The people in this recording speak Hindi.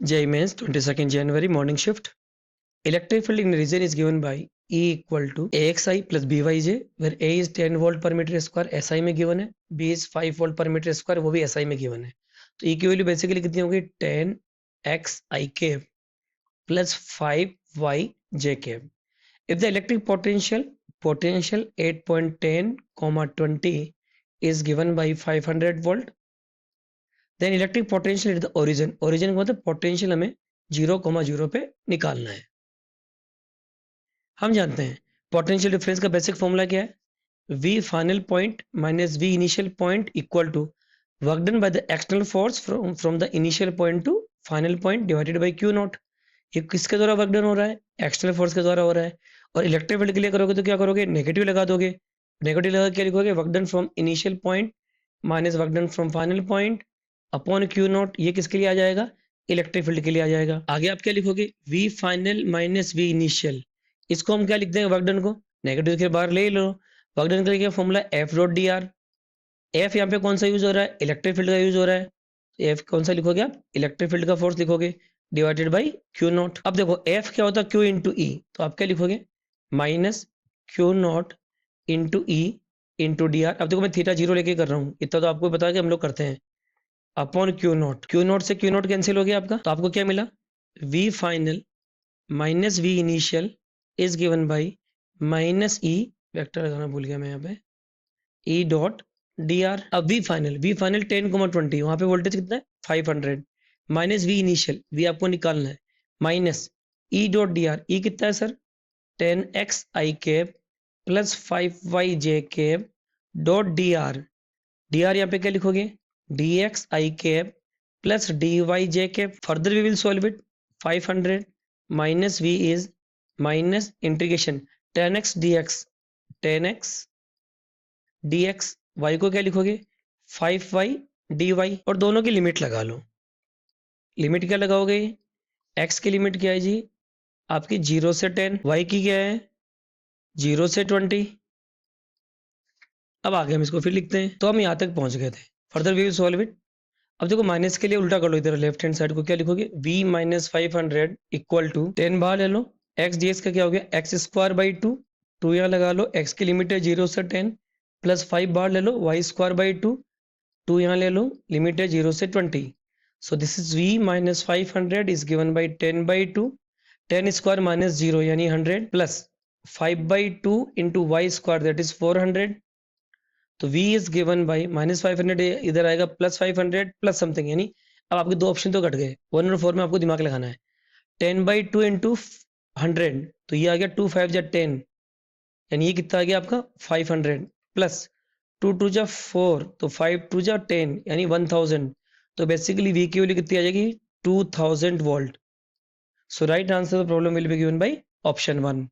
JEE Mains 22nd January morning shift. Electric field in region is given by E equal to AXI plus BYJ, where A is 10 volt per meter square SI में given है, B is 5 volt per meter square वो भी SI में given है. तो E की वैल्यू बेसिकली कितनी होगी 10 XI cube plus 5 YJ cube. If the electric potential 8.10, 20 is given by 500 volt, then electric potential at the origin का मतलब potential हमें 0,0 पे निकालना है. हम जानते हैं पोटेंशियल डिफरेंस का बेसिक फॉर्मूला क्या है, V final point minus V initial point equal to work done by the external force from the initial point to final point divided by Q naught. ये किसके द्वारा वर्क डन हो रहा है, एक्सटर्नल फोर्स के द्वारा हो रहा है. और इलेक्ट्रिक फील्ड के लिए करोगे तो क्या करोगे, नेगेटिव लगा दोगे. नेगेटिव लगा क्या लिखोगे, work done from initial point minus work done from final point upon Q naught. ये किसके लिए आ जाएगा, इलेक्ट्रिक फील्ड के लिए आ जाएगा. आगे आप क्या लिखोगे, V final minus V initial. इसको हम क्या लिख देंगे, वर्क डन को नेगेटिव के बाहर ले लो. वर्क डन के लिए formula F dot D are. F यहाँ पे कौन सा यूज हो रहा है, इलेक्ट्रिक फील्ड का यूज हो रहा है. एफ कौन सा लिखोगे आप, इलेक्ट्रिक फील्ड का फोर्स लिखोगे डिवाइडेड बाई Q नॉट. अब देखो एफ क्या होता है, Q इंटू ई. तो आप क्या लिखोगे, minus Q not into E into D R. अब देखो मैं थीटा 0 लेके कर रहा हूँ, इतना तो आपको पता है कि हम लोग करते हैं, upon Q not. Q not से Q नॉट कैंसिल हो गया आपका. तो आपको क्या मिला, V final minus V initial is given by minus E, vector लगाना भूल गया मैं यहाँ पे, ई डॉट डी आर. अब V फाइनल 10,20, वहां पे वोल्टेज कितना है 500, माइनस V इनिशियल, V आपको निकालना है, minus E dot D R. E कितना है sir 10XI cap plus 5YJ cap dot D R. D R यहाँ पे क्या लिखोगे, DXI cap plus DYJ cap. Further we will solve it. 500 minus V is minus integration 10x dx, 10x dx. y को क्या लिखोगे 5y dy. और दोनों की लिमिट लगा लो. लिमिट क्या लगाओगे, x की लिमिट क्या है जी आपकी 0 से 10, y की क्या है 0 से 20. अब आगे हम इसको फिर लिखते हैं. तो हम यहाँ तक पहुंच गए थे. Further we will solve it. अब देखो माइनस के लिए उल्टा कर लो, इधर लेफ्ट हैंड साइड को क्या लिखोगे, v माइनस 500 इक्वल टू 10 बाहर ले लो, x dx का क्या हो गया एक्स स्क्वायर बाई 2. 2 यहाँ लगा लो, x की लिमिट है 0 से 10, प्लस 5 बाहर ले लो, y स्क्वायर बाई 2. 2 यहाँ ले लो, लिमिट है 0 से 20. So this is v minus 500 is given by 10 by 2. 10 square minus 0 यानी 100, plus 5 by 2 into y square that is 400. तो v is given by minus 500 इधर आएगा प्लस 500 प्लस समथिंग, यानी अब आपके दो ऑप्शन तो कट गए. 1 और 4 में आपको दिमाग लगाना है. 10 बाई 2 इंटू 100, तो ये आ गया 2 5 जा 10, यानी ये कितना आ गया आपका 500, प्लस 2 2 जा 4, तो 5 2 जा 10 यानी 1000. तो बेसिकली v की वैल्यू कितनी आ जाएगी 2000 volt. So right answer the problem will be given by option 1.